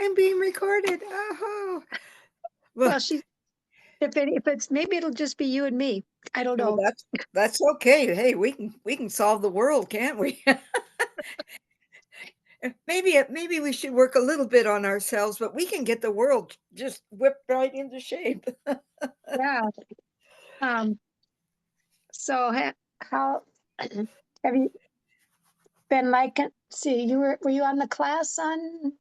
I'm being recorded. Oh, well, Well, she if it's maybe it'll just be you and me. I don't well, know. that's okay. Hey, we can solve the world, can't we? Maybe we should work a little bit on ourselves, but we can get the world just whipped right into shape. Yeah. Um, so how have you been liking see were you on the class on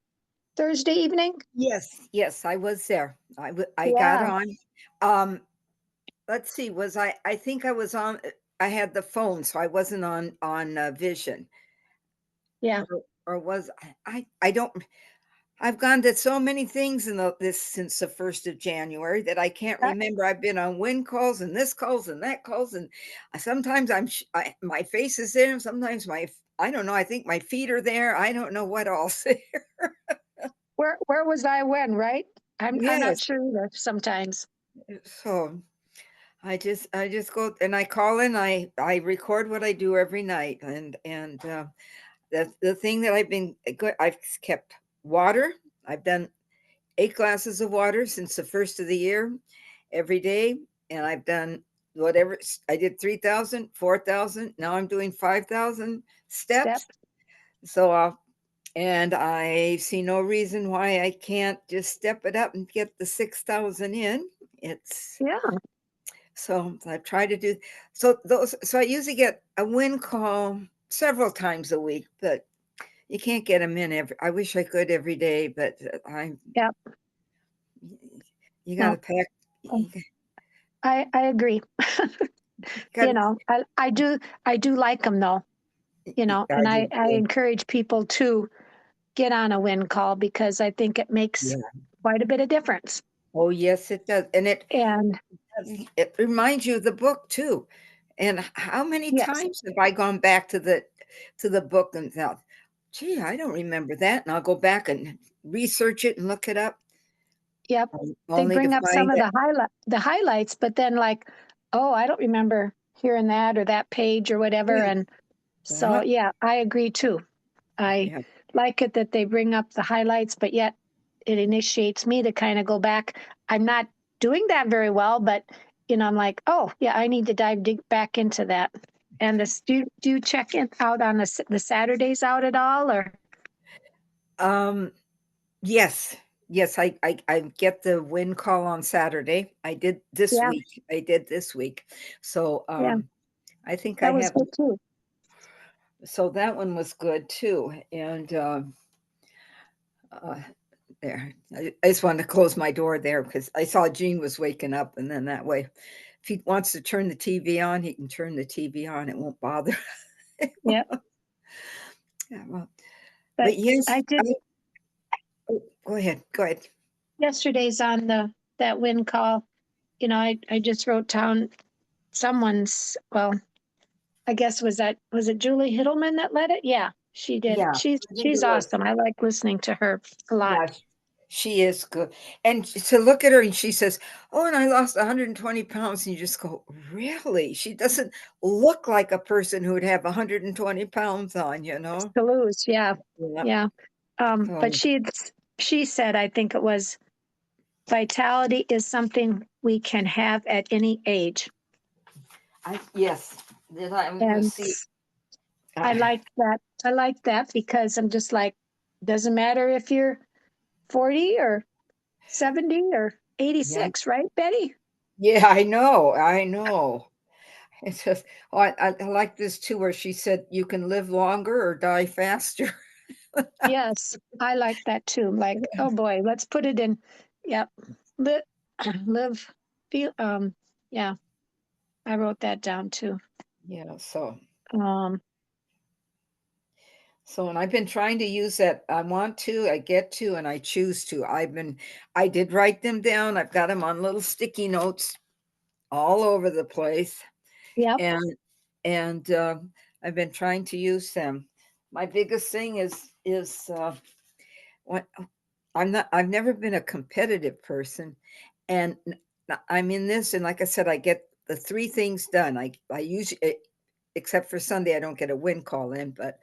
Thursday evening? Yes, yes, I was there. I got Yeah, on. Let's see, I think I was on. I had the phone, so I wasn't on Vision, yeah. or was I don't. I've gone to so many things in this since the 1st of January that I can't That, remember. I've been on win calls and this calls and that calls, and sometimes my face is there, and sometimes I don't know. I think my feet are there. I don't know what else there. where was I when, right? I'm not Yes. sure either sometimes. So I just go and I call in. I record what I do every night, and the thing that I've been good. I've kept water. I've done 8 glasses of water since the 1st of the year every day, and I've done whatever. I did 3,000, 4,000. Now I'm doing 5,000 steps. Steps. So, and I see no reason why I can't just step it up and get the 6,000 in. It's Yeah. so I try to do so those. So I usually get a win call several times a week, but you can't get them in every. I wish I could every day, but I Yeah. you got to No. pack. um, You I agree. got I do like them though, I and I do I too. encourage people to get on a win call because I think it makes Yeah. quite a bit of difference. Oh, yes, it does, and And it reminds you of the book too. And how many yes, times have I gone back to the book and thought, "Gee, I don't remember that," and I'll go back and research it and look it up, yep, they only to bring up some find of that. the highlights, but then like, oh, I don't remember hearing that or that page or whatever. Yeah. And so, Uh-huh. yeah, I agree too. I Yeah. like it that they bring up the highlights, but yet it initiates me to kind of go back. I'm not doing that very well, but I'm like, oh yeah, I need to dig back into that. And this, do you check it out on the Saturdays out at all, or Um, yes. Yes, I get the win call on Saturday. yeah, I did this week. So, yeah, I think I that was have good too. so that one was good too, and, uh, there. I just wanted to close my door there because I saw Gene was waking up, and then that way, if he wants to turn the TV on, he can turn the TV on. It won't bother. Yeah, Yeah, well, but but yes, I did oh, go ahead. Go ahead. yesterday's on that win call. I just wrote down someone's. Well, I guess was it Julie Hiddleman that led it? Yeah, she did. Yeah, She's I think she's it was. awesome. I like listening to her a lot. Yeah, she is good. And to look at her and she says, "Oh, and I lost 120 pounds." And you just go, "Really?" She doesn't look like a person who would have 120 pounds on, you know? Toulouse, yeah, Yeah. yeah. But So she said, I think it was, vitality is something we can have at any age, yes, then I'm gonna and see. I Uh, like that. I like that because I'm just like, doesn't matter if you're 40 or 70 or yeah, 86, right, Betty? yeah, I know, I know. It's just, oh, I like this too, where she said, "You can live longer or die faster." Yes, I like that too. Like, oh boy, let's put it in. Yep. Live, live, feel, yeah, I wrote that down too. Yeah, Um, and I've been trying to use that. I want to, I get to, and I choose to. I did write them down. I've got them on little sticky notes all over the place, yep. and I've been trying to use them. My biggest thing is what I've never been a competitive person, and I'm in this, and like I said, I get the 3 things done. I usually, except for Sunday, I don't get a win call in, but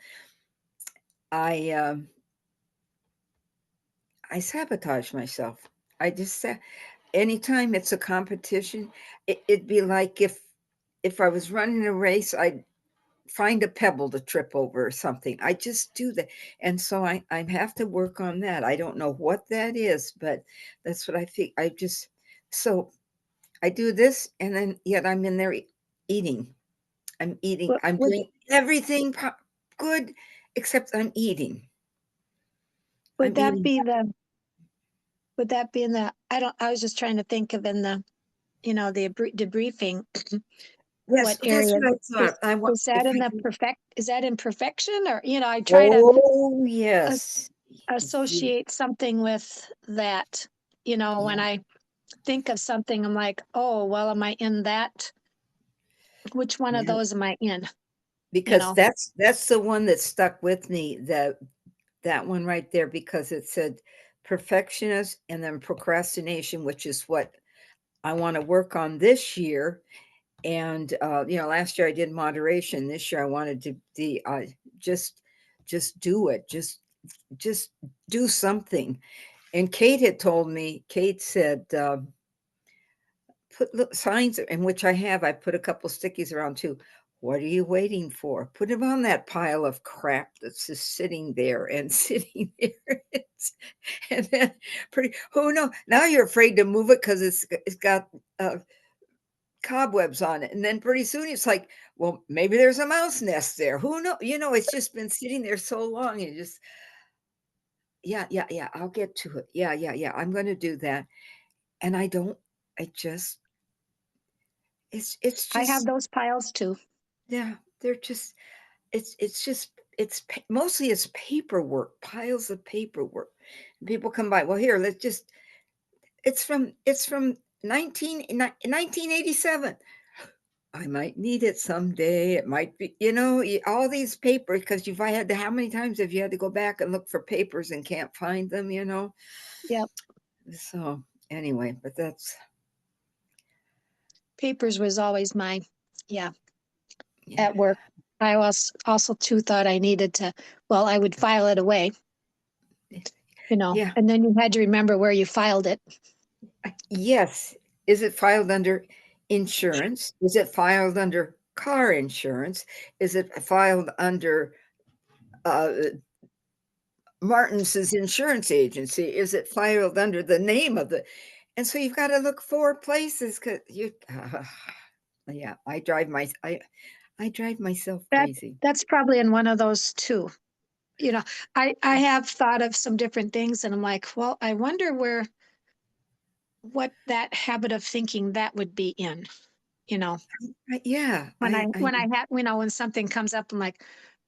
I, I sabotage myself. I just say anytime it's a competition, it'd be like if I was running a race, I'd find a pebble to trip over or something. I just do that. And so I have to work on that. I don't know what that is, but that's what I think. I just, so I do this and then yet I'm in there eating. I'm eating. Would I'm would doing everything good except I'm eating. would I'm that eating. be the would that be in the I was just trying to think of in the the debriefing Yes, what that's area what I is thought. I want is that if in I the can. perfect is that in perfection, or I try to Oh as- yes. Ye- associate something with that. When Yeah. I think of something, I'm like, oh, well, am I in that? Which one of Yeah. those am I in? You Because know, that's the one that stuck with me, that one right there, because it said perfectionist and then procrastination, which is what I want to work on this year. And last year I did moderation. This year I wanted to the just just do it. Just do something. And Kate had told me, Kate said, put signs, in which I have. I put a couple stickies around too. What are you waiting for? Put them on that pile of crap that's just sitting there and sitting there. And then pretty, who knows? Now you're afraid to move it because it's got cobwebs on it. And then pretty soon it's like, well, maybe there's a mouse nest there. Who knows? It's just been sitting there so long. And just, yeah, yeah, yeah, I'll get to it. Yeah, yeah, yeah. I'm going to do that. And I don't, I just, it's I have just, those piles too. yeah, they're just, it's just, mostly it's paperwork, piles of paperwork. People come by, well, here, let's just, it's from 1987. I might need it someday. It might be, all these papers, because you've I had to, how many times have you had to go back and look for papers and can't find them? Yep. So anyway, but that's, Papers was always my, yeah, yeah, at work. I also too thought I needed to, well, I would file it away, yeah, and then you had to remember where you filed it. yes. Is it filed under insurance? Is it filed under car insurance? Is it filed under uh, Martin's insurance agency? Is it filed under the name of the? And so you've got to look 4 places because yeah, I drive myself That crazy. that's probably in one of those too. I have thought of some different things, and I'm like, well, I wonder what that habit of thinking that would be in. You know, Yeah, when something comes up, I'm like,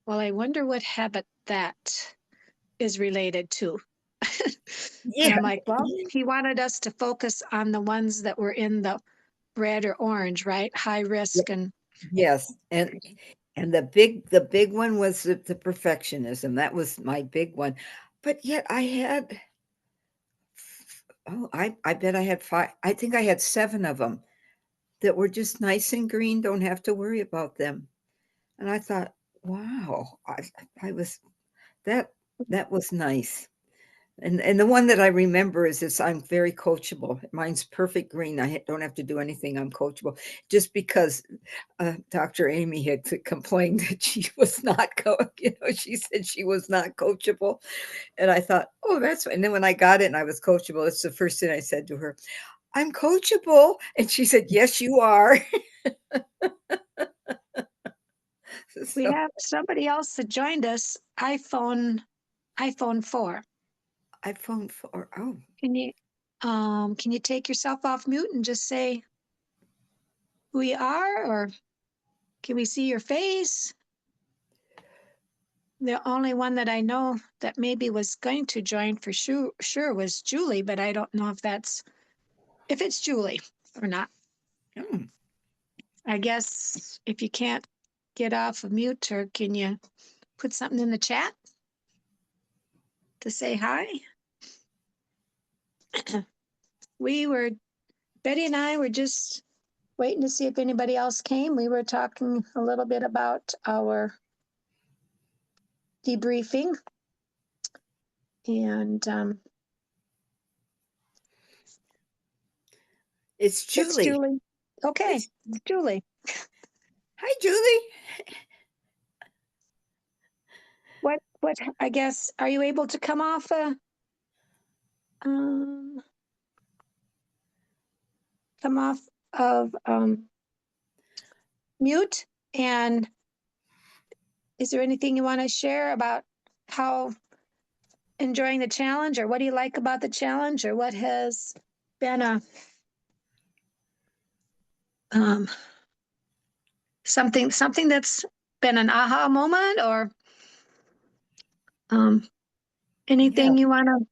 well, I wonder what habit that is related to. And yeah, I'm like, well, he wanted us to focus on the ones that were in the red or orange, right? High risk and yes, and the big one was the perfectionism. That was my big one, but yet I had, oh, I bet I had 5. I think I had 7 of them that were just nice and green. Don't have to worry about them. And I thought, wow, I was that that was nice. And the one that I remember is this: I'm very coachable. Mine's perfect green. Don't have to do anything. I'm coachable. Just because Dr. Amy had complained that she was not, she said she was not coachable. And I thought, oh, that's, and then when I got it and I was coachable, it's the first thing I said to her, I'm coachable. And she said, yes, you are. we So have somebody else that joined us, iPhone 4. iPhone 4. Oh, Can you take yourself off mute and just say who you are, or can we see your face? The only one that I know that maybe was going to join for sure was Julie, but I don't know if it's Julie or not. oh. I guess if you can't get off of mute, or can you put something in the chat to say hi? Betty and I were just waiting to see if anybody else came. We were talking a little bit about our debriefing, and It's It's Julie. Julie. Okay, It's, it's Julie. hi, Julie. What, I guess, are you able to come off, um, come off of, mute? And is there anything you want to share about how enjoying the challenge, or what do you like about the challenge, or what has been a, um, something that's been an aha moment, or, um, Yeah. anything you want to,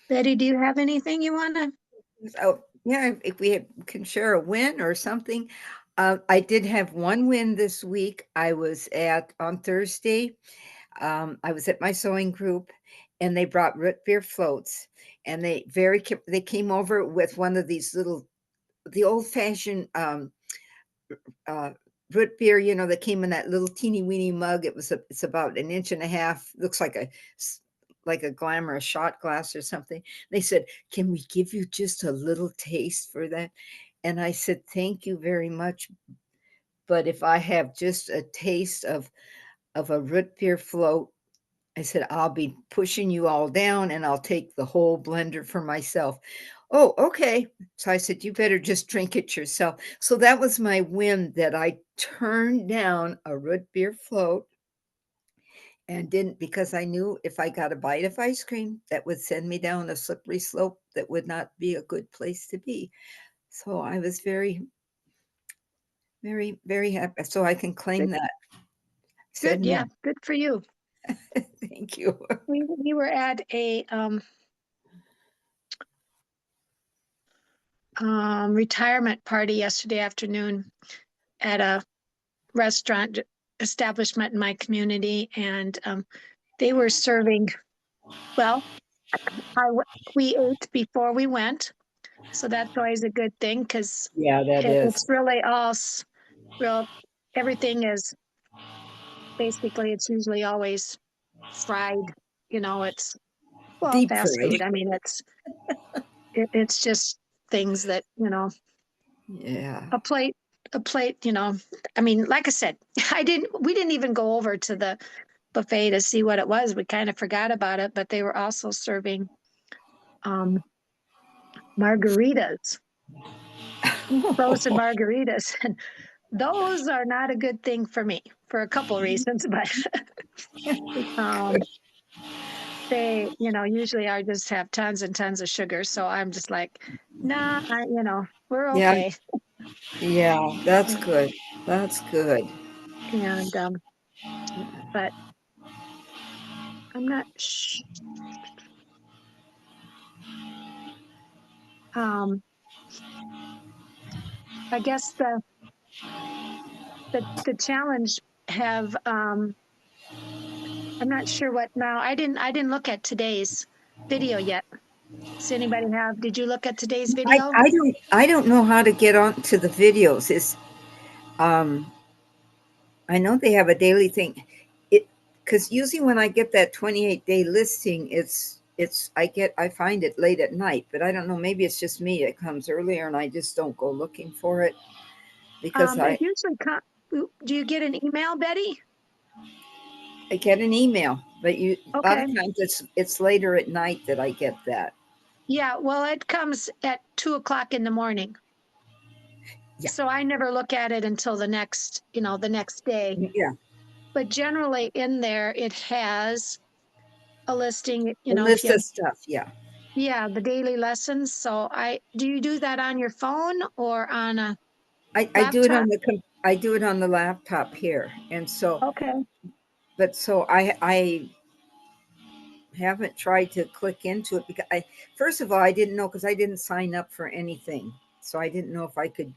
Betty, do you have anything you want to? Oh, yeah. If we can share a win or something. I did have one win this week. I was at on Thursday. I was at my sewing group, and they brought root beer floats, and they came over with one of these little the old fashioned uh, root beer, that came in that little teeny weeny mug. It's about an inch and a half. Looks like a glamorous shot glass or something. They said, "Can we give you just a little taste for that?" And I said, "Thank you very much, but if I have just a taste of a root beer float," I said, "I'll be pushing you all down, and I'll take the whole blender for myself." "Oh, okay." So I said, "You better just drink it yourself." So that was my win, that I turned down a root beer float and didn't, because I knew if I got a bite of ice cream, that would send me down a slippery slope that would not be a good place to be. So I was very, very, very happy. So I can claim Good, that. Said good, no. yeah, good for you. Thank you. We were at a, retirement party yesterday afternoon at a restaurant establishment in my community, and, they were serving, well, we ate before we went, so that's always a good thing, because Yeah, that it's is. really all real, everything is basically, it's usually always fried, it's, well, Deep fast fried. food. I mean, it's just things that, Yeah. a plate, I mean, like I said, we didn't even go over to the buffet to see what it was. We kind of forgot about it, but they were also serving, um, margaritas, frozen margaritas. And those are not a good thing for me for a couple reasons, but, um, they, usually I just have tons and tons of sugar. So I'm just like, nah, we're Yeah, okay. yeah, that's good. That's good. And, but I'm not, um, I guess the challenge have, I'm not sure what now. I didn't look at today's video yet. Does anybody have, did you look at today's I, video? I don't know how to get on to the videos. Um I know they have a daily thing. It Because usually when I get that 28-day listing, I find it late at night, but I don't know, maybe it's just me. It comes earlier and I just don't go looking for it because It usually do you get an email, Betty? I get an email, but a lot Okay. of times it's later at night that I get that. Yeah, well, it comes at 2 o'clock in the morning. Yeah. So I never look at it until the next day. Yeah. But generally in there, it has a listing, A if list you, of stuff. Yeah. yeah, the daily lessons. So do you do that on your phone or on a I do it laptop? I do it on the laptop here. And so, Okay. but so I haven't tried to click into it because first of all, I didn't know, because I didn't sign up for anything. So I didn't know if I could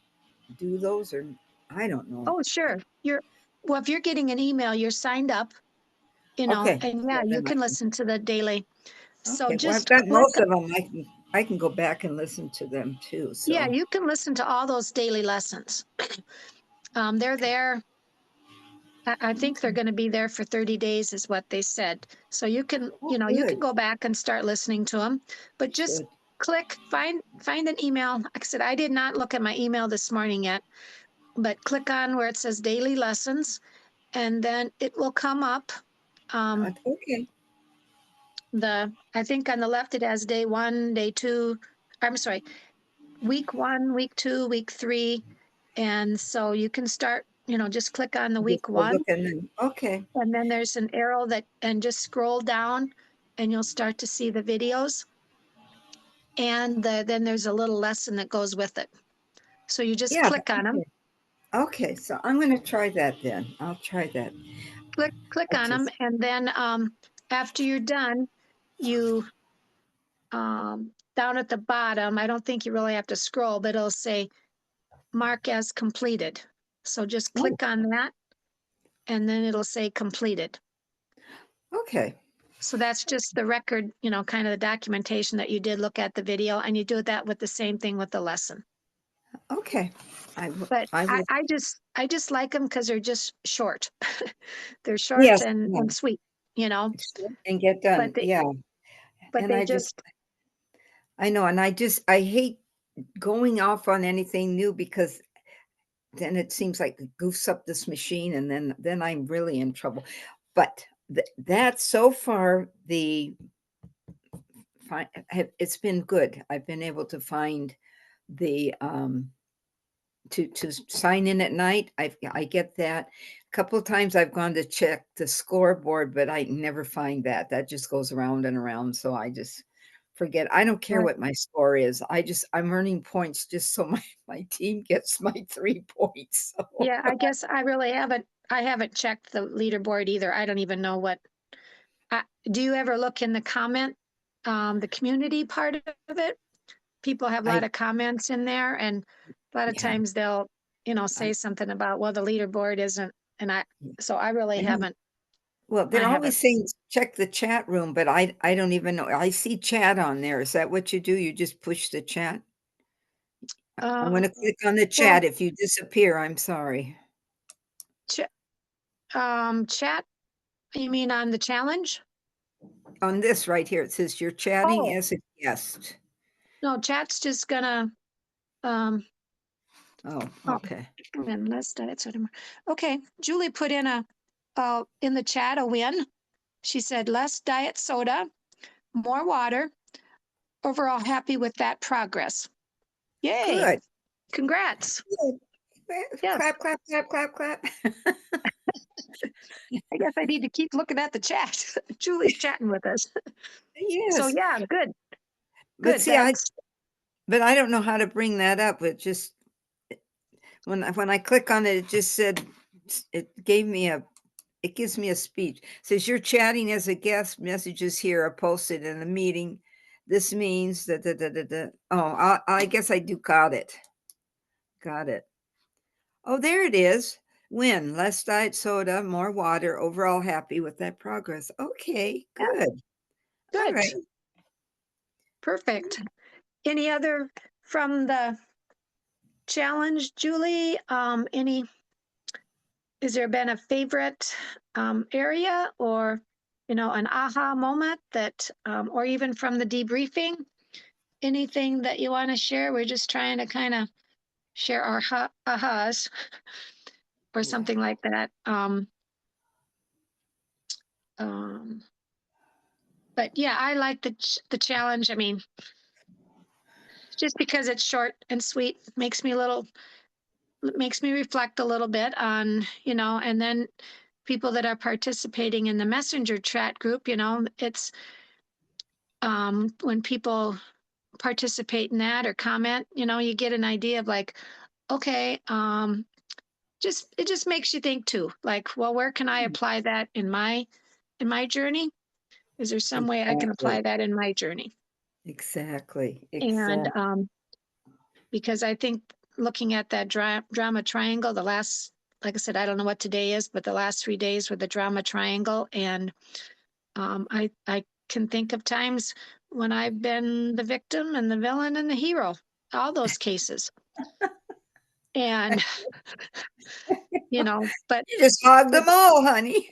do those, or I don't know. Oh, sure. Well, if you're getting an email, you're signed up, Okay. and yeah, Well, you then can listen to the daily. So okay. Well, I've just got click, most of them. I can go back and listen to them too. yeah, So you can listen to all those daily lessons. They're there. I think they're going to be there for 30 days is what they said. So you can, oh, you good. can go back and start listening to them, I but just should. find an email. Like I said, I did not look at my email this morning yet, but click on where it says daily lessons, and then it will come up. Okay. I think on the left it has day 1, day 2. I'm sorry, week 1, week 2, week 3. And so you can start, just click on the Just week go 1, look and then, okay. and then there's an arrow and just scroll down and you'll start to see the videos. And then there's a little lesson that goes with it. So you just Yeah. click on them, Okay. So I'm going to try that then. I'll try that. click I on them. just, And then after you're done, you down at the bottom, I don't think you really have to scroll, but it'll say mark as completed. So just oh, click on that and then it'll say completed. okay. So that's just the record, kind of the documentation that you did look at the video, and you do that with the same thing with the lesson. Okay. I, w- But I will. I just like them because they're just short. They're short Yes. Yeah. and sweet, And get but done. they, Yeah. but And they just, I know. And I hate going off on anything new because then it seems like it goofs up this machine and then I'm really in trouble. But that's so far it's been good. I've been able to find the to sign in at night. I get that. A couple of times I've gone to check the scoreboard, but I never find that. That just goes around and around. So I just forget. I don't care what my score is. I'm earning points just so my team gets my 3 points. So yeah, I guess I haven't checked the leaderboard either. I don't even know what, do you ever look in the the community part of it? People have a I lot of comments in there, and a lot of yeah, times they'll, say something about, well, the leaderboard isn't, and so I really I know. haven't, Well, I they're haven't. always saying check the chat room, but I don't even know. I see chat on there. Is that what you do? You just push the chat? I'm Uh, gonna click on the well, chat. If you disappear, I'm sorry. ch chat, you mean on the challenge? On this right here, it says you're chatting Oh, as a guest. no, chat's just gonna, um, Oh, oh, okay. and let's diet soda. Okay, Julie put in in the chat a win. She said less diet soda, more water. Overall happy with that progress. Yay. Good. Congrats. Good. Yes. Clap, clap, clap, clap, clap. I guess I need to keep looking at the chat. Julie's chatting with us. So Yes. yeah, good, But good. see, I don't know how to bring that up. It just when I click on it, it just said it gives me a speech. It says you're chatting as a guest. Messages here are posted in the meeting. This means that oh, I guess I do got it. Got it. Oh, there it is. Win. Less diet soda, more water. Overall happy with that progress. Okay, Yeah, good. All good. right. Perfect. Any other from the challenge, Julie? Is there been a favorite area, or an aha moment that or even from the debriefing? Anything that you want to share? We're just trying to kind of share our ahas or something like that. Um, but yeah, I like the challenge. I mean, just because it's short and sweet makes me reflect a little bit on, and then people that are participating in the messenger chat group, it's when people participate in that or comment, you get an idea of like, okay, it just makes you think too, like, well, where can I apply that in my journey? Is there some way I can apply Exactly. that in my journey? Exactly. And Exactly. because I think looking at that drama triangle, like I said, I don't know what today is, but the last 3 days were the drama triangle. And I can think of times when I've been the victim and the villain and the hero, all those cases. And, but You just hog them all, honey.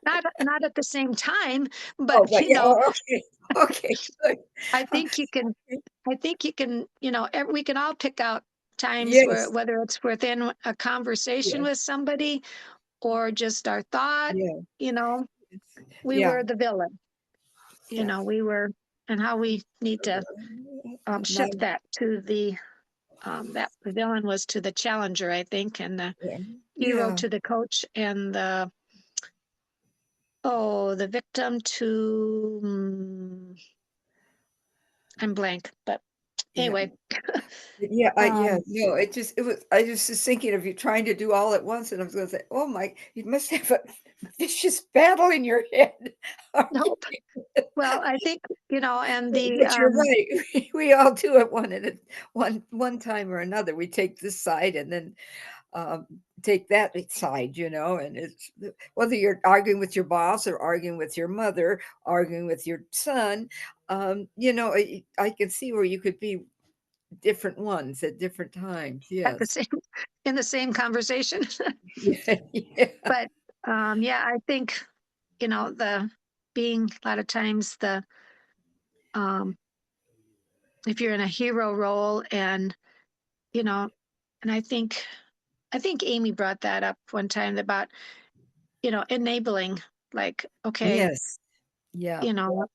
not at the same time, Oh, but, but yeah, oh, okay. Okay, good. I Uh, think you can I think you can, we can all pick out times where yes, whether it's within a conversation yes, with somebody or just our thought, yeah, you know, we yeah. were the villain, Yeah. we were, and how we need to My, shift that to that the villain was to the challenger, I think, and the yeah, hero yeah, to the coach, and the victim to, I'm blank, but yeah. anyway, Yeah, um, no, it was, I just was thinking of you trying to do all at once, and I was gonna say, "Oh my, you must have a vicious battle in your head." nope. Well, I think, and But you're right. We all do it one time or another. We take this side and then um, take that side, and it's whether you're arguing with your boss or arguing with your mother, arguing with your son. I can see where you could be different ones at different times. at the Yes. same in the same conversation. Yeah. Yeah. But yeah, I think, the being a lot of times um if you're in a hero role, and you know and I think Amy brought that up one time about, enabling, like, okay, Yes. Yeah. you know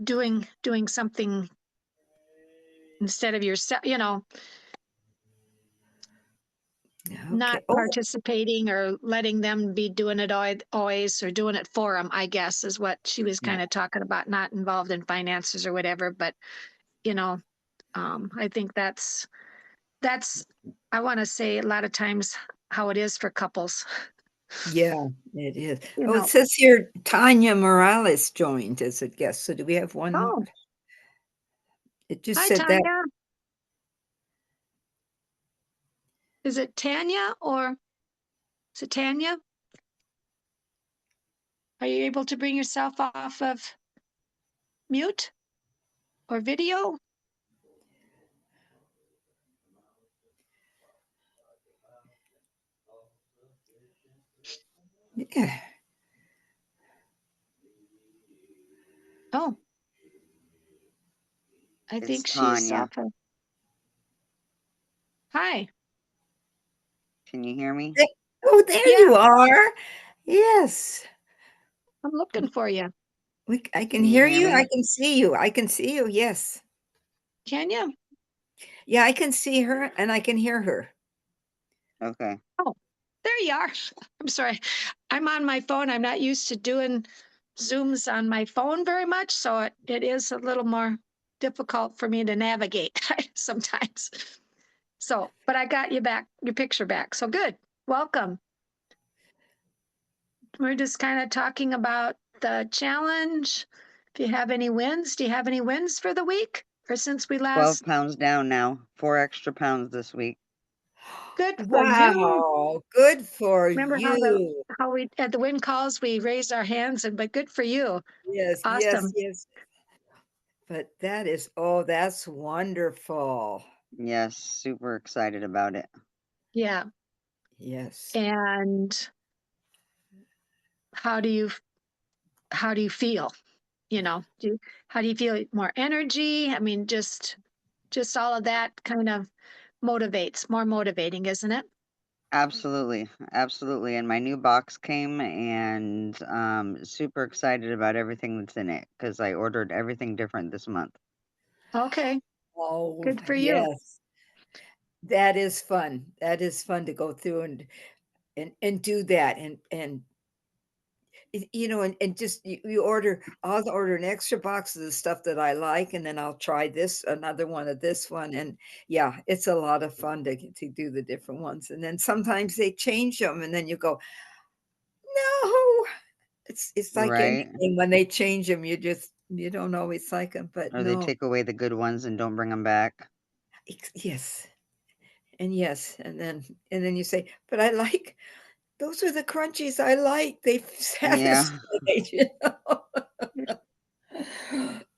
doing something instead of yourself, not Okay. Oh, participating or letting them be doing it always, or doing it for them, I guess, is what she was yeah. kind of talking about, not involved in finances or whatever. But, you know, I think that's I want to say a lot of times how it is for couples. Yeah, it is. You Oh, it know, says here Tanya Morales joined as a guest. So do we have one more? oh, It just hi said that. Tanya. Is it Tanya, or is it Tanya? Are you able to bring yourself off of mute or video? Yeah. Oh, I It's think she's Tanya. off of. Hi. Can you hear me? Oh, there Yeah, you are. Yes. I'm looking for you. I can Can you hear hear you. I me? can see you. I can see you. Yes. Can you? Yeah, I can see her and I can hear her. Okay. Oh, there you are. I'm sorry. I'm on my phone. I'm not used to doing Zooms on my phone very much, so it is a little more difficult for me to navigate sometimes. So, but I got you back, your picture back. So good. Welcome. We're just kind of talking about the challenge. If you have any wins, do you have any wins for the week or since we 12 last? pounds down now. 4 extra pounds this week. Good for you. Wow. Good for Remember you. how we at the win calls we raised our hands, but good for you. Yes, yes, Awesome. yes. But that is, oh, that's wonderful. Yes, super excited about it. Yeah. Yes. And how do you how do you feel? How do you feel? More energy? I mean, just all of that kind of motivates, more motivating, isn't it? Absolutely. Absolutely. And my new box came, and super excited about everything that's in it cuz I ordered everything different this month. Okay. Oh, Good for you. yes. That is fun. That is fun to go through and do that and and just you order. I'll order an extra box of the stuff that I like, and then I'll try this another one of this one, and yeah, it's a lot of fun to do the different ones. And then sometimes they change them, and then you go, no, it's like Right? anything when they change them, you don't always like them, but Or they no, take away the good ones and don't bring them back. yes, and yes, and then you say, but I like those are the crunchies I like. They Yeah. satisfy.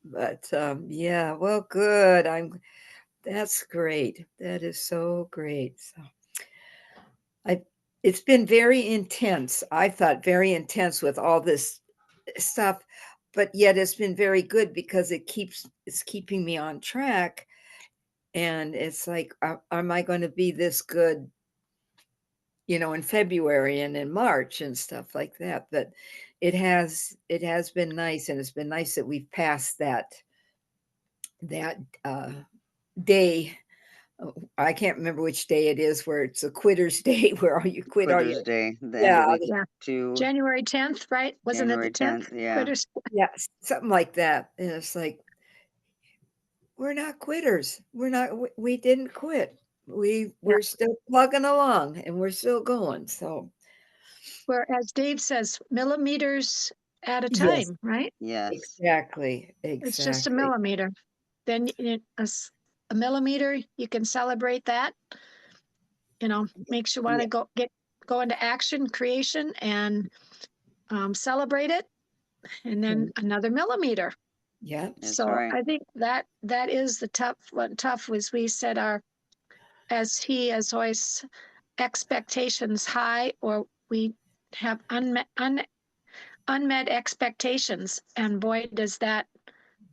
But, yeah, well, good. That's great. That is so great. So I it's been very intense. I thought very intense with all this stuff, but yet it's been very good because it's keeping me on track. And it's like, am I going to be this good, in February and in March and stuff like that? But it has been nice, and it's been nice that we've passed that day. I can't remember which day it is where it's a quitter's day where all you quit all Quitter's your Day, the end yeah, of week Yeah. 2, January 10th, right? Wasn't it the January 10th? 10th. Yeah. Quitters. yes, something like that. And it's like, we're not quitters. We're not we didn't quit. Yeah. We're still plugging along and we're still going. So Where, as Dave says, millimeters at a yes, time, right? Yes. exactly. It's just a Exactly. millimeter. Then a millimeter, you can celebrate that. Makes you want Yeah. to go into action, creation, and celebrate it. And then another millimeter. Yeah. That's So right. I think that is the tough one. Tough was we set our, as always, expectations high, or we have unmet expectations, and boy, does that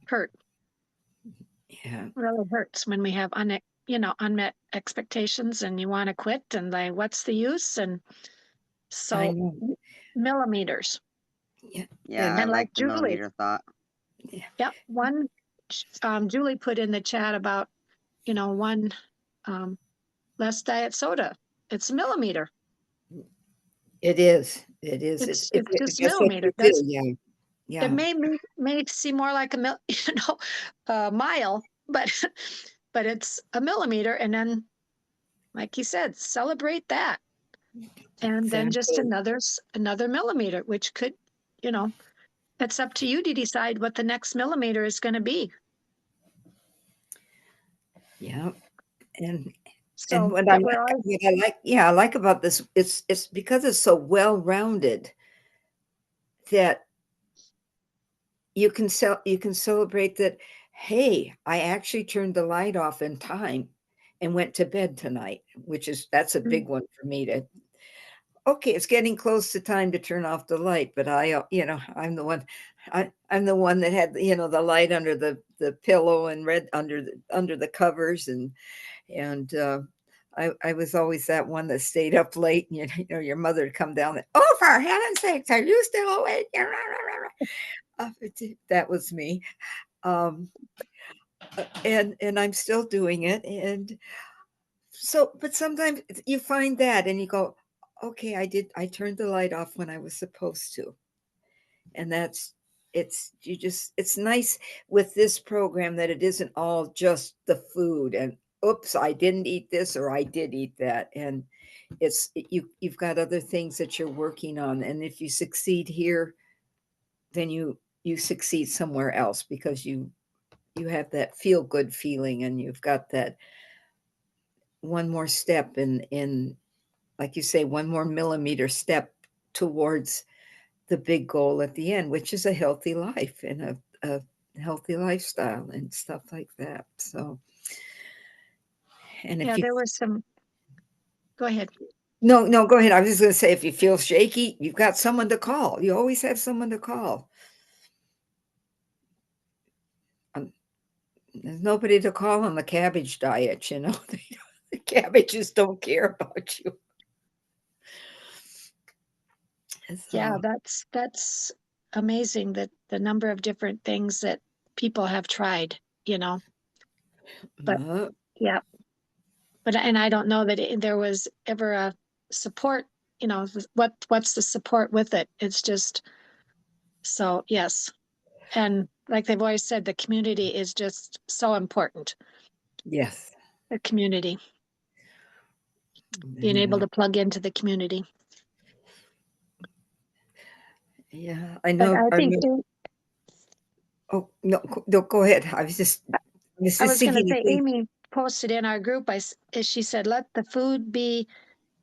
hurt. Yeah. Really hurts when we have unmet expectations, and you want to quit, and like, what's the use? And I so know. millimeters. Yeah. Yeah, And I And like like the Julie, millimeter thought. yeah, yeah, Julie put in the chat about one um, less diet soda. It's a millimeter. it is. It is. It's just That's what millimeter. you do. Yeah. It Yeah. may seem more like a mile, but but it's a millimeter. And then, like you said, celebrate that. And then just Exactly. another millimeter, which could, it's up to you to decide what the next millimeter is going to be. Yeah. And So, but we're all, I like about this, it's because it's so well-rounded that you can celebrate that, hey, I actually turned the light off in time and went to bed tonight, that's a big one for me to, okay, it's getting close to time to turn off the light, but I'm the one that had, the light under the pillow and read under the covers, and I was always that one that stayed up late, and your mother would come down and, oh, for heaven's sakes, are you still awake? That was me. Um, and I'm still doing it. And so, but sometimes you find that and you go, okay, I turned the light off when I was supposed to. And it's nice with this program that it isn't all just the food and oops, I didn't eat this or I did eat that. And you've got other things that you're working on. And if you succeed here, then you succeed somewhere else because you have that feel good feeling and you've got that one more step in like you say, one more millimeter step towards the big goal at the end, which is a healthy life and a healthy lifestyle and stuff like that. So, and if yeah, you, there was some, go ahead. no, go ahead. I was just going to say, if you feel shaky, you've got someone to call. You always have someone to call. There's nobody to call on the cabbage diet, The cabbages don't care about you. Yeah, So, that's amazing, that the number of different things that people have tried, but uh, yeah, and I don't know that there was ever a support, what's the support with it? It's just, so yes. And like they've always said, the community is just so important. yes. The community, being able Yeah. to plug into the community. Yeah. I But know. I think Oh, no, no, go ahead. I was going to thinking of say, things. Amy posted in our group, she said, let the food be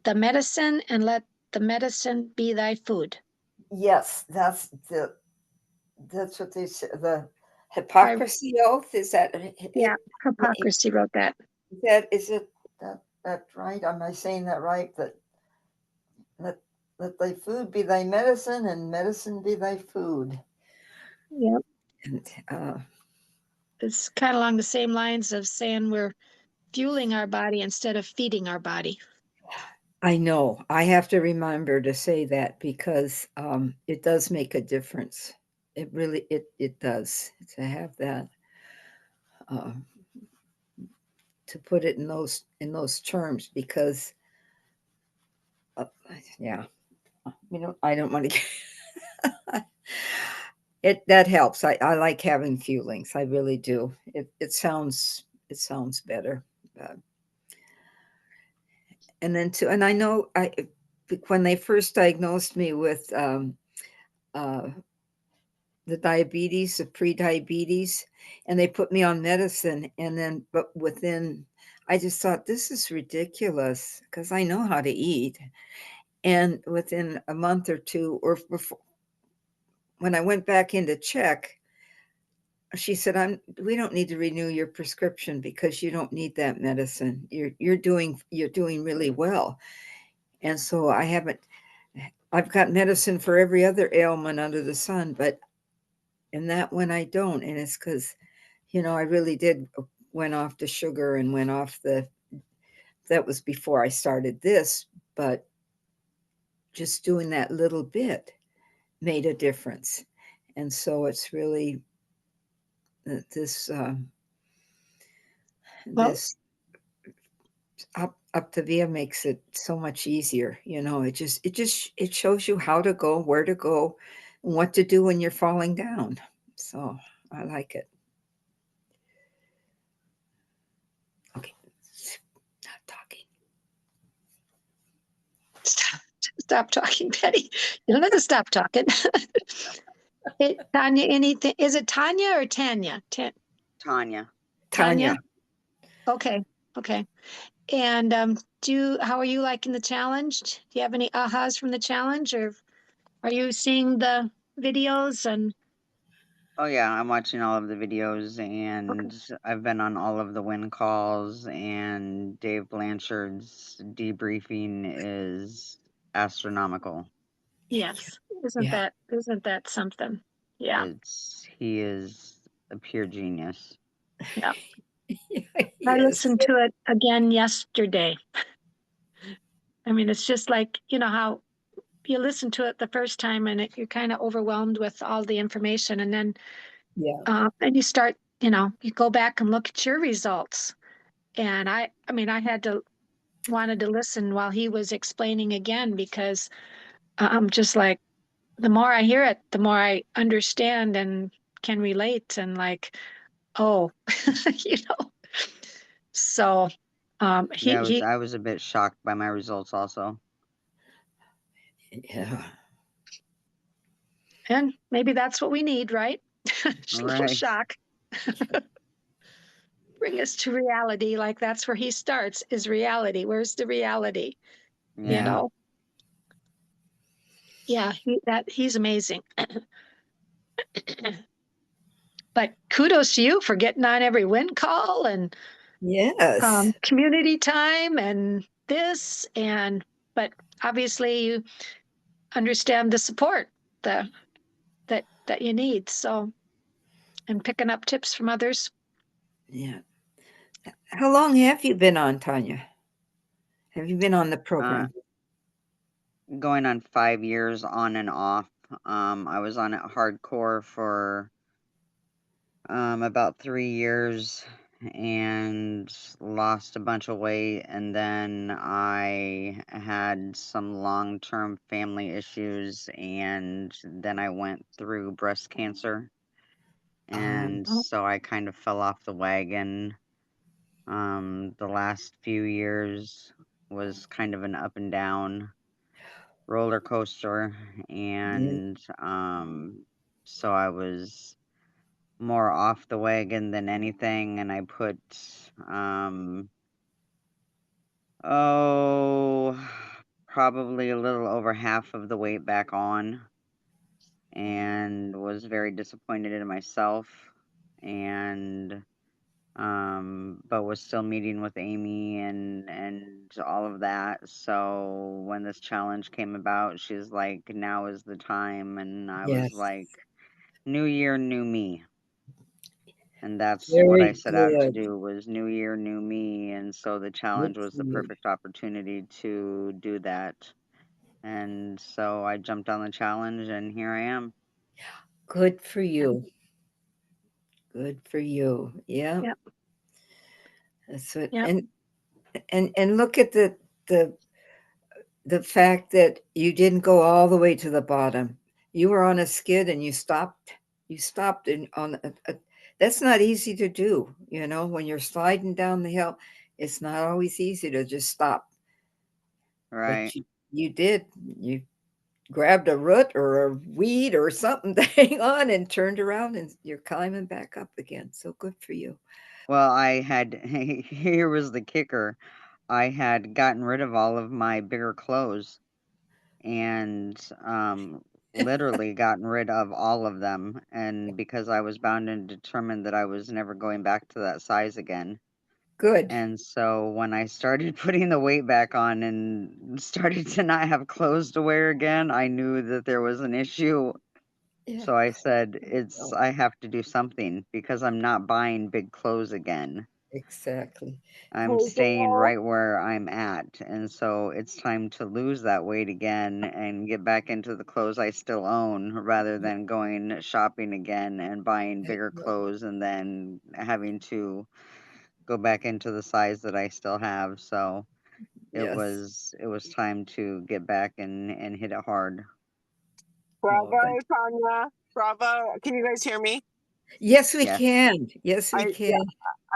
the medicine, and let the medicine be thy food. Yes, that's what they said. Hypocrisy oath, is that Yeah, is Hypocrisy wrote that. it that right? Am I saying that right? That let let thy food be thy medicine and medicine be thy food. Yep. And It's kind of along the same lines of saying we're fueling our body instead of feeding our body. I know I have to remember to say that because it does make a difference. It really it does to have that uh, to put it in those terms because yeah, I don't want to. It that helps. I like having feelings. I really do. It sounds better. Uh, and then too, and I know when they first diagnosed me with uh, the diabetes, the pre-diabetes, and they put me on medicine, and then but within, I just thought this is ridiculous because I know how to eat, and within a month or two, or before, when I went back in to check, she said, we don't need to renew your prescription because you don't need that medicine. You're doing really well. And so I've got medicine for every other ailment under the sun, but in that one I don't. And it's because, I really did went off the sugar and went off that was before I started this, but just doing that little bit made a difference. And so it's really this, Well, this Optavia makes it so much easier. It shows you how to go, where to go, and what to do when you're falling down. So I like it. Okay, not talking. stop talking, Betty. You don't have to stop talking. Tanya, anything? Is it Tanya or Tanya? Tanya. Tanya. Okay. Okay. And how are you liking the challenge? Do you have any ahas from the challenge, or are you seeing the videos and Oh yeah, I'm watching all of the videos and I've been on all of the win calls and Dave Blanchard's debriefing is astronomical. yes, Yeah. isn't that something? Yeah. He is a pure genius. Yeah. I Yes. listened to it again yesterday. I mean, it's just like, how you listen to it the first time and you're kind of overwhelmed with all the information. And then Yeah. and you start, you go back and look at your results. And I mean, wanted to listen while he was explaining again because I'm just like, the more I hear it, the more I understand and can relate and like, oh, you know. So Yeah, he I was a bit shocked by my results also. Yeah. and maybe that's what we need, right? Just a little Right. shock. Bring us to reality. Like that's where he starts is reality. Where's the reality? You Yeah. know? Yeah, he's amazing. But kudos to you for getting on every win call and Yes. community time and this but obviously you understand the support the that you need. So and picking up tips from others. Yeah. How long have you been on, Tanya? Have you been on the Uh, program? going on 5 years on and off. I was on it hardcore for about 3 years and lost a bunch of weight. And then I had some long term family issues. And then I went through breast cancer. And Oh, so I kind of fell off the wagon. The last few years was kind of an up and down roller coaster. Yeah. And so I was more off the wagon than anything, and I put, um, oh, probably a little over half of the weight back on, and was very disappointed in myself. and but was still meeting with Amy and all of that. So when this challenge came about, she's like, now is the time, and I was Yes. like, new year, new me. And that's what I Very set out to good. do, was new year, new me, and so the Good challenge was for the you. perfect opportunity to do that. And so I jumped on the challenge, and here I am. Good for you. Good for you. Yeah. Yep. That's what. Yep. And look at the the fact that you didn't go all the way to the bottom. You were on a skid and you stopped. You stopped in on a that's not easy to do, you know, when you're sliding down the hill. It's not always easy to just stop. Right. But you did. You grabbed a root or a weed or something to hang on and turned around and you're climbing back up again. So good for you. Well, I had, here was the kicker. I had gotten rid of all of my bigger clothes and literally gotten rid of all of them. And because I was bound and determined that I was never going back to that size again. Good. And so when I started putting the weight back on and started to not have clothes to wear again, I knew that there was an issue. Yeah. So I said, Oh, I have to do something because I'm not buying big clothes again. exactly. I'm Hey, staying Gail. right where I'm at. And so it's time to lose that weight again and get back into the clothes I still own rather than going shopping again and buying bigger clothes and then having to go back into the size that I still have. So Yes. it was time to get back and hit it hard. Oh, Bravo, Tanya. Bravo. Can you guys hear me? yes, we Yes. can. Yes, we Yeah, can.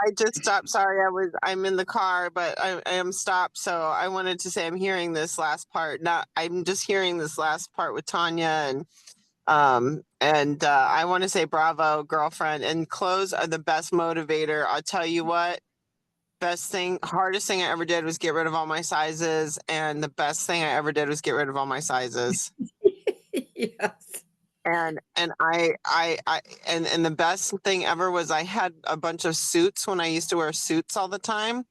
I just stopped. Sorry, I'm in the car, but I am stopped. So I wanted to say I'm hearing this last part. Not I'm just hearing this last part with Tanya and I want to say bravo, girlfriend. And clothes are the best motivator. I'll tell you what. Hardest thing I ever did was get rid of all my sizes, and the best thing I ever did was get rid of all my sizes. Yes. And the best thing ever was I had a bunch of suits when I used to wear suits all the time.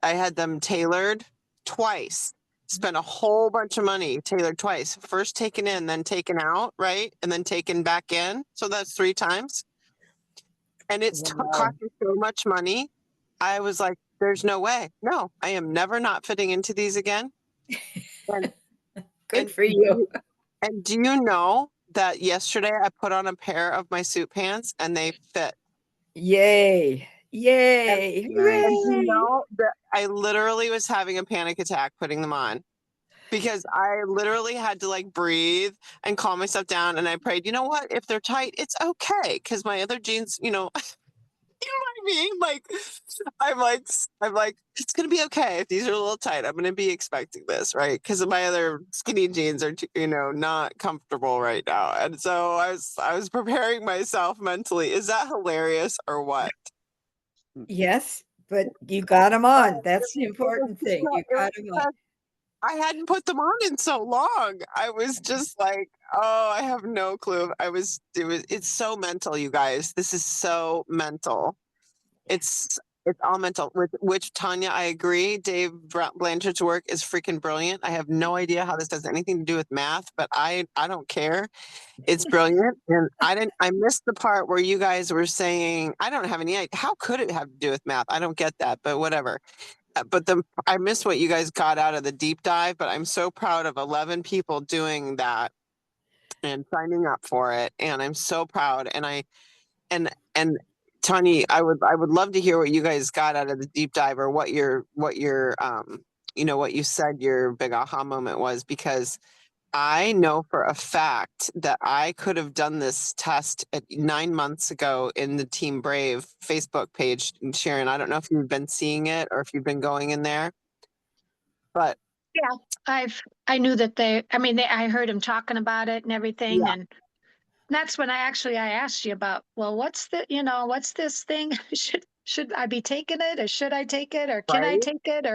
I had them tailored twice. Spent a whole bunch of money tailored twice. First taken in, then taken out, right? And then taken back in. So that's 3 times. And it's Wow. cost me so much money. I was like, there's no way. No, I am never not fitting into these again. And Good and for you. and do you know that yesterday I put on a pair of my suit pants and they fit? Yay. And, Yay. and Nice. do you Hooray. know that I literally was having a panic attack putting them on because I literally had to like breathe and calm myself down. And I prayed, you know what? If they're tight, it's okay. Cause my other jeans, you know, you know what I mean? I'm like, it's gonna be okay if these are a little tight. I'm gonna be expecting this, right? Because my other skinny jeans are, not comfortable right now, and so I was preparing myself mentally. Is that hilarious or what? Yes, but you got them But on. That's the important thing. You it was got them on. because I hadn't put them on in so long. I was just like, oh, I have no clue. It's so mental, you guys. This is so mental. It's it's all mental. With which Tanya, I agree. Dave Blanchard's work is freaking brilliant. I have no idea how this has anything to do with math, but I don't care. It's brilliant. And I missed the part where you guys were saying, I don't have any idea. How could it have to do with math? I don't get that, but whatever. I missed what you guys got out of the deep dive, but I'm so proud of 11 people doing that and signing up for it. And I'm so proud. And Tanya, I would love to hear what you guys got out of the deep dive or what your what you said your big aha moment was, because I know for a fact that I could have done this test 9 months ago in the Team Brave Facebook page. And Sharon, I don't know if you've been seeing it or if you've been going in there, but I knew that I heard him talking about it and everything. yeah, And that's when I asked you about, well, what's this thing? Should I be taking it, or should I take it, or can I right. take it?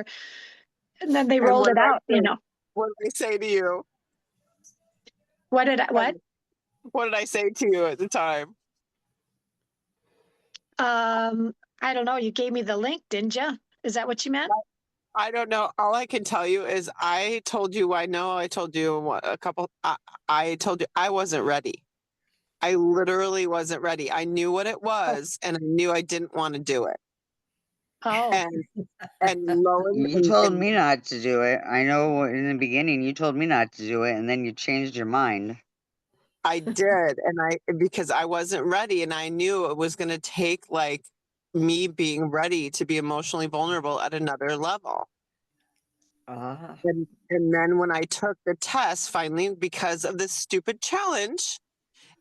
And then they And rolled it out, what did I say to you? what? What did I say to you at the time? I don't know. You gave me the link, didn't you? Is that what you meant? I don't know. All I can tell you is I told you, I know I told you a couple, I told you I wasn't ready. I literally wasn't ready. I knew what it was and I knew I didn't want to do it. Oh, And lo You told me not to do it. I know in the beginning you told me not to do it, and then you changed your mind. I did. Because I wasn't ready and I knew it was going to take like me being ready to be emotionally vulnerable at another level. Ah, And then when I took the test finally, because of this stupid challenge,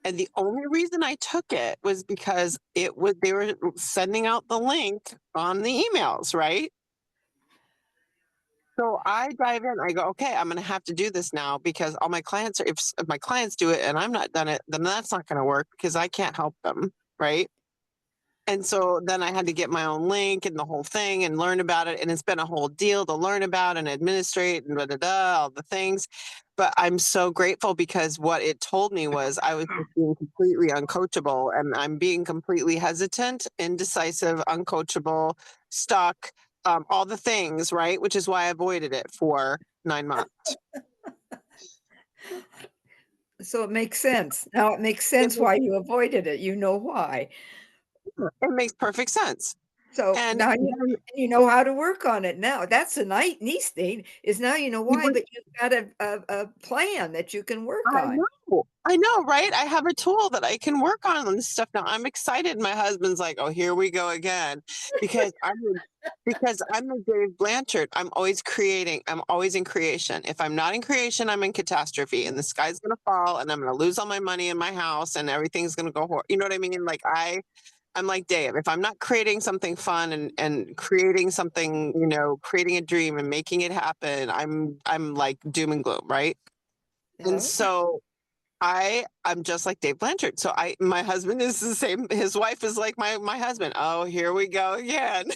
and the only reason I took it was because they were sending out the link on the emails, right? So I dive in, I go, okay, I'm gonna have to do this now because all my clients are, if my clients do it and I'm not done it, then that's not gonna work because I can't help them, right? And so then I had to get my own link and the whole thing and learn about it. And it's been a whole deal to learn about and administrate and all the things. But I'm so grateful because what it told me was I was just being completely uncoachable and I'm being completely hesitant, indecisive, uncoachable, stuck, all the things, right? Which is why I avoided it for 9 months. so it makes sense. Now it makes sense why you avoided it. You know why. It makes perfect sense. So And now then you know how to work on it now. That's the nice thing is now you know you why, would but you've got a plan that you can work on. I know, right? I have a tool that I can work on this stuff now. I'm excited. My husband's like, "Oh, here we go again," because I'm a Dave Blanchard. I'm always creating. I'm always in creation. If I'm not in creation, I'm in catastrophe, and the sky's gonna fall, and I'm gonna lose all my money in my house, and everything's gonna go. You know what I mean? Like I'm like Dave. If I'm not creating something fun and creating something, creating a dream and making it happen, I'm like doom and gloom, right? And Yeah. so I'm just like Dave Blanchard. So my husband is the same. His wife is like my husband. Oh, here we go again.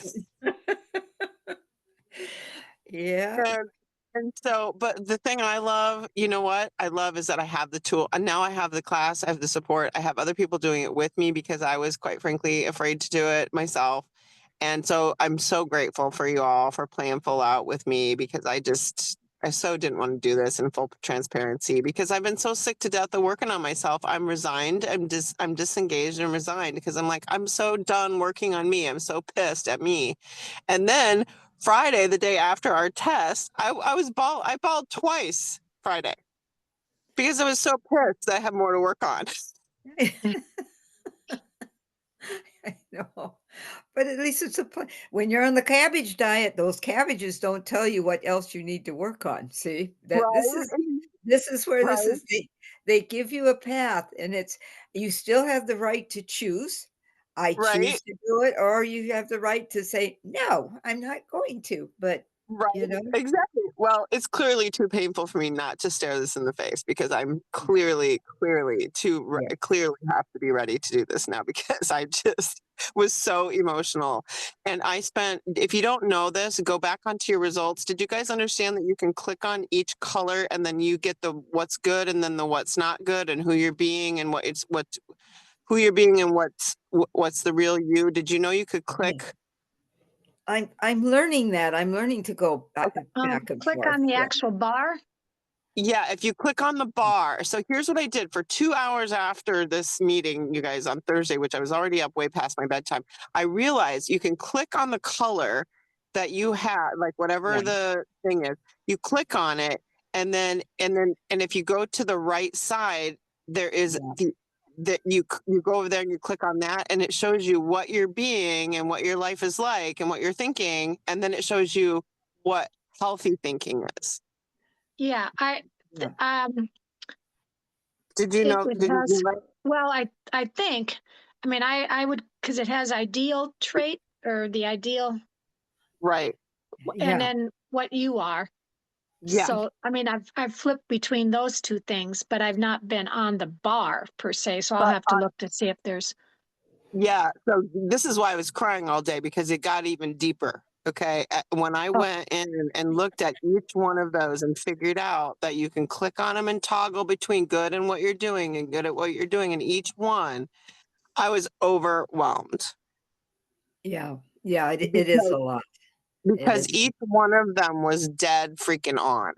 Yeah. and, and so, but the thing I love, you know what I love is that I have the tool and now I have the class, I have the support. I have other people doing it with me because I was quite frankly afraid to do it myself. And so I'm so grateful for you all for playing full out with me because I so didn't want to do this in full transparency because I've been so sick to death of working on myself. I'm resigned. I'm disengaged and resigned because I'm like, I'm so done working on me. I'm so pissed at me. And then Friday, the day after our test, I bawled twice Friday because I was so pissed that I have more to work on. I know. But at least it's a plan. When you're on the cabbage diet, those cabbages don't tell you what else you need to work on. See? That Right. this is where this Right. is they give you a path and it's you still have the right to choose. I Right. choose to do it, or you have the right to say, no, I'm not going to. But Right, you know, exactly. Well, it's clearly too painful for me not to stare this in the face because I'm clearly yeah. clearly have to be ready to do this now because I just was so emotional. And if you don't know this, go back onto your results. Did you guys understand that you can click on each color and then you get the what's good and then the what's not good and who you're being and who you're being and what's the real you? Did you know you could click? I'm learning that. I'm learning to go Okay. back and click forth. on the Yeah. actual bar. Yeah, if you click on the bar. So here's what I did for 2 hours after this meeting, you guys, on Thursday, which I was already up way past my bedtime. I realized you can click on the color that you have, like whatever Yeah. the thing is, you click on it, and if you go to the right side, there is Yeah. that you go over there and you click on that, and it shows you what you're being and what your life is like and what you're thinking, and then it shows you what healthy thinking is. Yeah, Yeah. Did you know? it Did you has, like? well, I think, I mean, I would, because it has ideal trait or the ideal, Right. and Yeah. then what you are. Yeah. So, I mean, I've flipped between those two things, but I've not been on the bar per se. So I'll But have to look to see if there's, yeah. So this is why I was crying all day because it got even deeper. Okay. When I oh, went in and looked at each one of those and figured out that you can click on them and toggle between good and what you're doing and good at what you're doing in each one, I was overwhelmed. Yeah. Yeah. It is because a lot. It because is. each one of them was dead freaking on.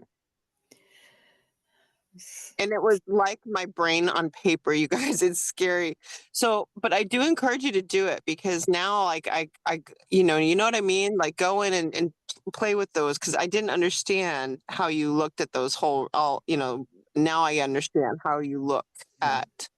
And it was like my brain on paper, you guys. It's scary. So, but I do encourage you to do it because now, like, you know what I mean? Like, go in and play with those because I didn't understand how you looked at those now I understand how you look at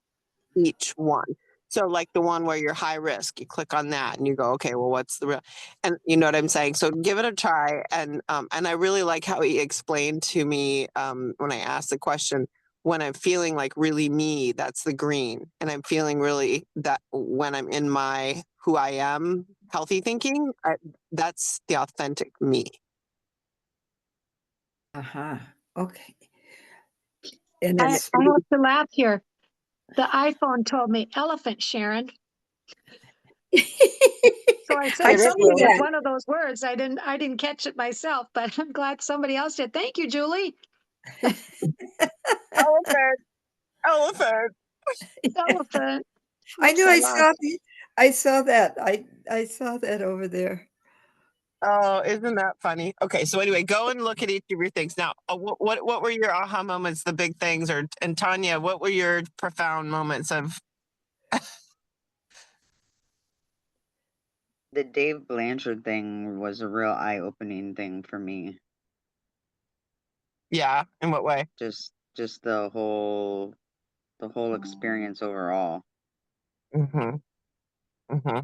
each one. So like the one where you're high risk, you click on that and you go, okay, well, what's the real? And you know what I'm saying? So give it a try. And I really like how he explained to me when I asked the question, when I'm feeling like really me, that's the green. And I'm feeling really that when I'm in my who I am, healthy thinking, that's the authentic me. Uh-huh. Okay. And I it's have to laugh here. The iPhone told me elephant, Sharon. So I I said see something with that. one of those words. I didn't catch it myself, but I'm glad somebody else did. Thank you, Julie. Elephant, elephant. Elephant. I Whoops, knew I lost. I saw that. I saw that over there. Oh, isn't that funny? Okay, so anyway, go and look at each of your things. Now, what were your aha moments, the big things, and Tanya, what were your profound moments of? The Dave Blanchard thing was a real eye-opening thing for me. Yeah, in what way? Just the whole experience overall. Mm-hmm. Mm-hmm.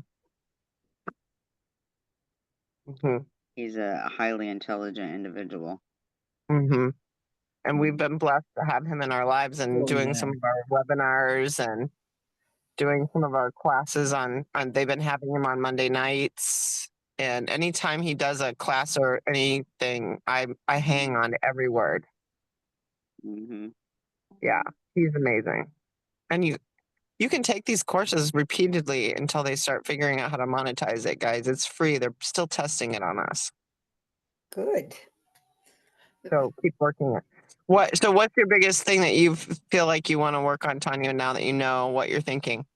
Mm-hmm. He's a highly intelligent individual. Mm-hmm. And we've been blessed to have him in our lives and Oh, doing some yeah. of our webinars and doing some of our classes on they've been having him on Monday nights. And anytime he does a class or anything, I hang on to every word. Mm-hmm. Yeah, he's amazing. And you can take these courses repeatedly until they start figuring out how to monetize it, guys. It's free. They're still testing it on us. Good. So keep working it. So what's your biggest thing that you feel like you want to work on, Tanya, now that you know what you're thinking?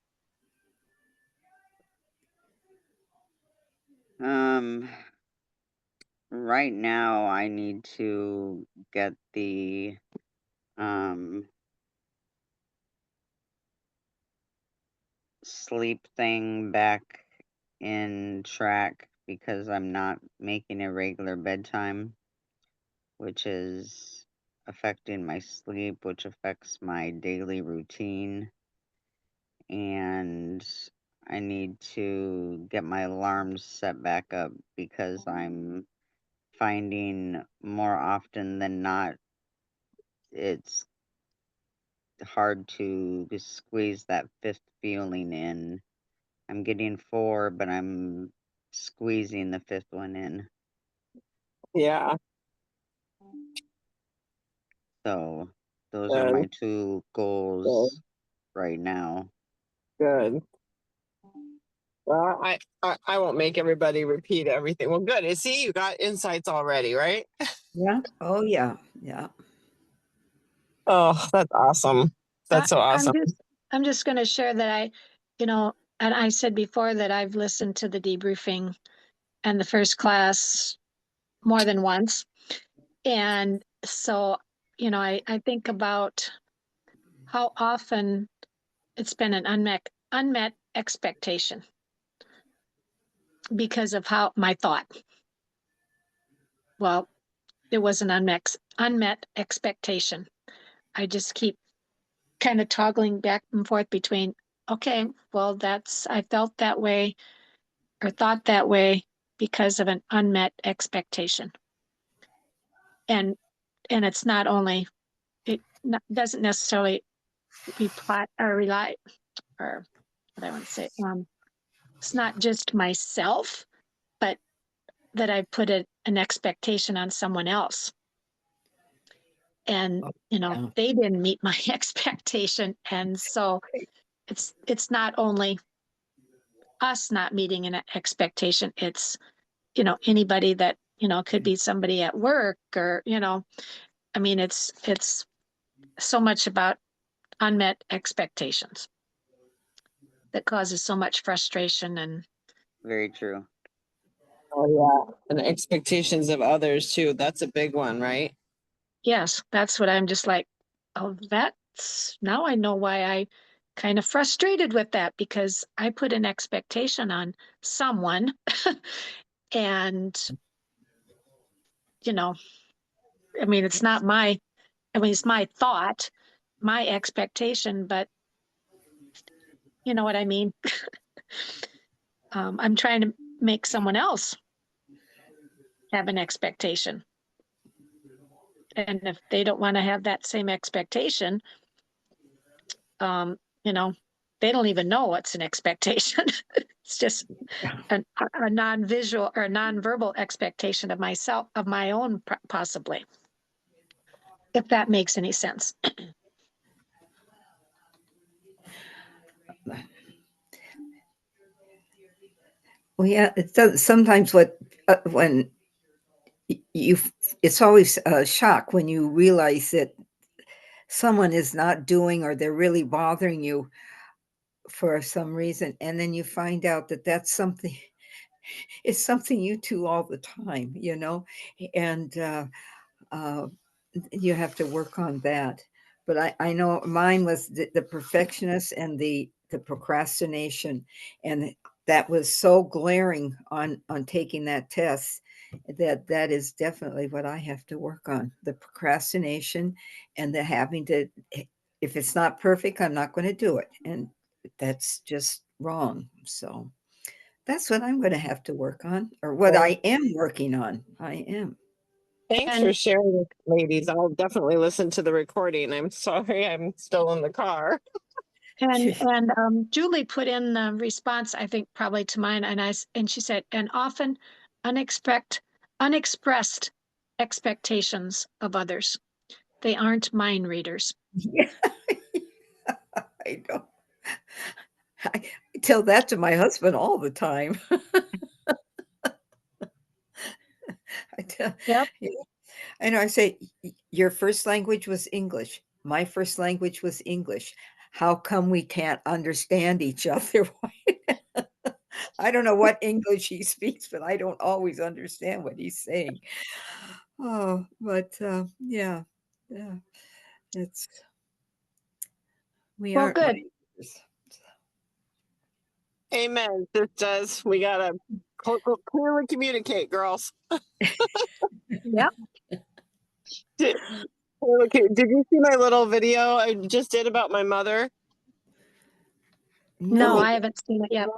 Right now I need to get the sleep thing back in track because I'm not making a regular bedtime, which is affecting my sleep, which affects my daily routine. And I need to get my alarms set back up because I'm finding more often than not it's hard to squeeze that fifth feeling in. I'm getting 4, but I'm squeezing the fifth one in. Yeah. So those are Good. my 2 goals right now. Good. Well, I won't make everybody repeat everything. Well, good. See, you got insights already, right? Yeah. Oh, yeah. Yeah. Oh, that's awesome. That's so awesome. I'm just going to share that and I said before that I've listened to the debriefing and the first class more than once. And so, I think about how often it's been an unmet expectation because of how my thought. Well, it was an unmet expectation. I just keep kind of toggling back and forth between, okay, well, I felt that way or thought that way because of an unmet expectation. And it's not only, doesn't necessarily rely, or what I want to say, it's not just myself, but that I put an expectation on someone else. And, Yeah. they didn't meet my expectation. And so it's not only us not meeting an expectation, it's, anybody that, could be somebody at work or, I mean, it's so much about unmet expectations that causes so much frustration and Very true. Oh yeah. And expectations of others too. That's a big one, right? Yes, that's what I'm just like, oh, that's now I know why I kind of frustrated with that because I put an expectation on someone and you know, I mean it's not my I mean it's my thought, my expectation, but you know what I mean? I'm trying to make someone else have an expectation. And if they don't want to have that same expectation, you know, they don't even know what's an expectation. It's just a non-visual or a non-verbal expectation of myself, of my own, possibly, if that makes any sense. Well, yeah, it does. Sometimes when you, it's always a shock when you realize that someone is not doing or they're really bothering you for some reason. And then you find out that that's something, it's something you do all the time, and uh, you have to work on that. But I know mine was the perfectionist and the procrastination, and that was so glaring on taking that test that is definitely what I have to work on: the procrastination and the having to. If it's not perfect, I'm not going to do it, and that's just wrong. So that's what I'm going to have to work on, or what Well, I am working on. I am. thanks for And sharing, ladies. I'll definitely listen to the recording. I'm sorry, I'm still in the car. Julie put in the response, I think probably to mine, and she said, and often unexpressed expectations of others. They aren't mind readers. Yeah, I know. I tell that to my husband all the time. I tell, Yep. yeah. I know. I say, Your first language was English. My first language was English. How come we can't understand each other?" I don't know what English he speaks, but I don't always understand what he's saying. Oh, but yeah, yeah, it's we Well, aren't good. minders. Amen. This does. We gotta clearly communicate, girls. Yep. Did, okay, did you see my little video I just did about my mother? No, No, I haven't seen it yet.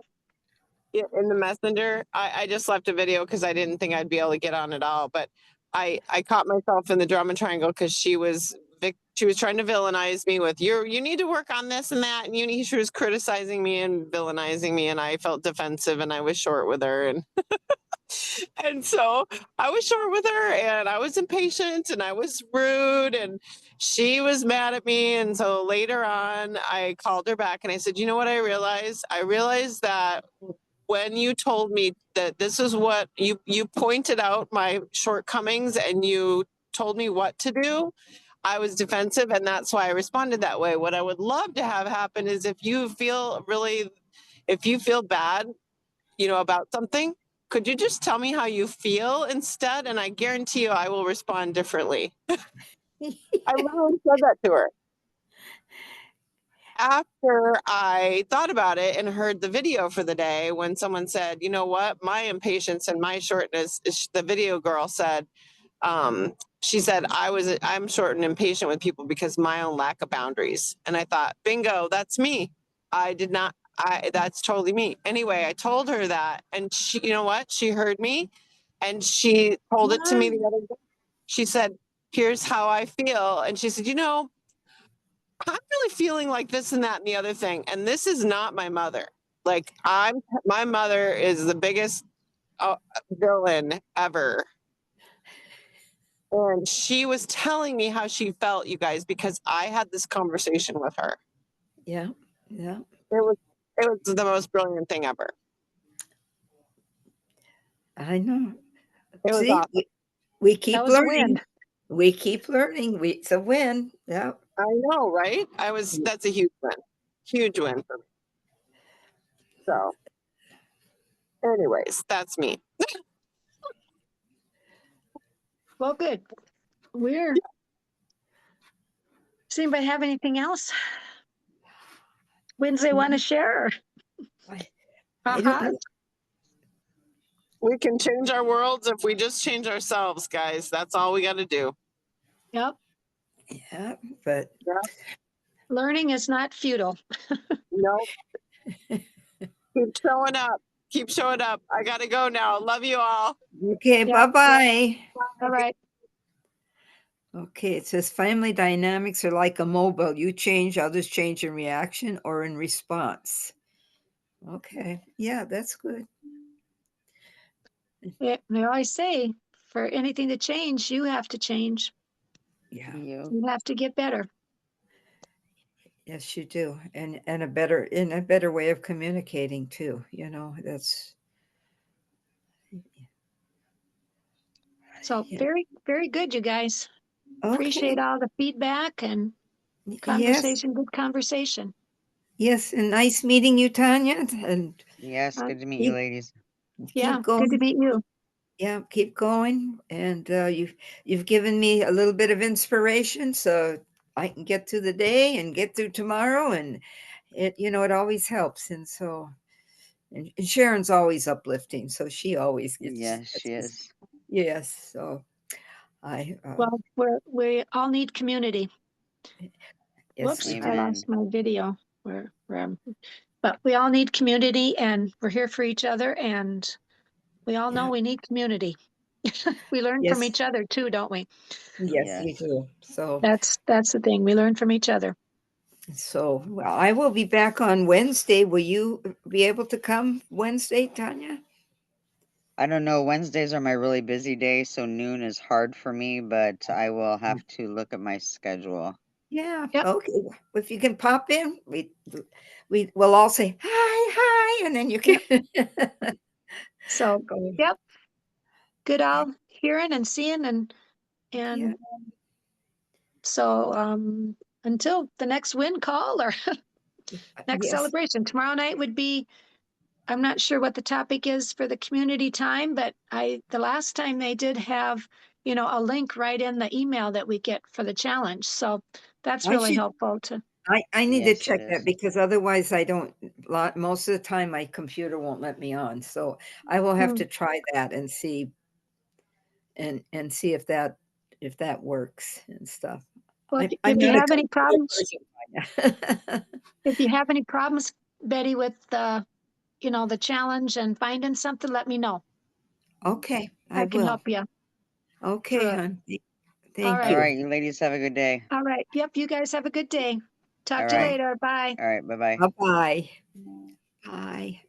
In the messenger? I just left a video because I didn't think I'd be able to get on at all. But I caught myself in the drama triangle because she was trying to villainize me with you need to work on this and that, and she was criticizing me and villainizing me, and I felt defensive and I was short with her, and and so I was short with her and I was impatient and I was rude and she was mad at me. And so later on, I called her back and I said, you know what I realized? I realized that when you told me that this is what you pointed out my shortcomings and you told me what to do, I was defensive, and that's why I responded that way. What I would love to have happen is if you feel bad, about something, could you just tell me how you feel instead? And I guarantee you I will respond differently. I literally said that to her. After I thought about it and heard the video for the day, when someone said, you know what, my impatience and my shortness, the video girl said, she said, I'm short and impatient with people because my own lack of boundaries. And I thought, bingo, that's me. That's totally me. Anyway, I told her that, and she, you know what? She heard me and she told it to me the other day. She said, here's how I feel. And she said, I'm really feeling like this and that and the other thing. And this is not my mother. Like my mother is the biggest villain ever. And she was telling me how she felt, you guys, because I had this conversation with her. Yeah, yeah. It was the most brilliant thing ever. I know. It was See, awesome. we keep That was a learning. win. We keep learning. It's a win. Yeah. I know, right? That's a huge win. Huge win for me. So Anyways, that's me. Well, good. Does anybody have anything else? Wednesday want to share? Or? I don't know. We can change our worlds if we just change ourselves, guys. That's all we got to do. Yep. Yeah, but Learning is not futile. Nope. Keep showing up. Keep showing up. I got to go now. Love you all. okay, Yeah. bye-bye. All right. Okay, it says family dynamics are like a mobile. You change, others change in reaction or in response. Okay, yeah, that's good. They always say for anything to change, you have to change. Yeah, You have to get better. yes, you do. And a better way of communicating too, that's So yeah. very, very good, you guys. Appreciate Okay. all the feedback and Yes, conversation. Good conversation. yes, and nice meeting you, Tanya. And Yes, good to meet you, keep, ladies. Yeah, keep good to going. meet you. Yeah, keep going. And you've given me a little bit of inspiration, so I can get through the day and get through tomorrow. And it always helps. And so, and Sharon's always uplifting, so she always gets. Yes, she is. Yes, so Well, we all need community. yes, Whoops, we I do. lost my video. But we all need community, and we're here for each other, and we all know Yeah. we need community. We learn from Yes, each other too, don't we? yes, we Yes. do. So, That's the thing. We learn from each other. well, I will be back on Wednesday. Will you be able to come Wednesday, Tanya? I don't know. Wednesdays are my really busy day, so noon is hard for me, but I will have to look at my schedule. Yeah. Yep. Okay. If you can pop in, we will all say hi, and then you can. So, Go. yep. Good all hearing and seeing and Yeah. so until the next win call or next Yes. celebration. Tomorrow night would be, I'm not sure what the topic is for the community time, but the last time they did have, a link right in the email that we get for the challenge. So that's I really should. helpful to, I need to Yes, it check that is. because otherwise I don't. Most of the time, my computer won't let me on, so I will have Hmm. to try that and see see if that works and stuff. Well, I'm if you not a have any computer problems, person. if you have any problems, Betty, with the challenge and finding something, let me know. Okay, I I can will. help you Okay, through it. hon. All Thank All right. you. right, you ladies have a good day. All right. Yep. You guys have a good day. Talk All to you right. later. Bye. All right, bye-bye. Bye-bye. Bye.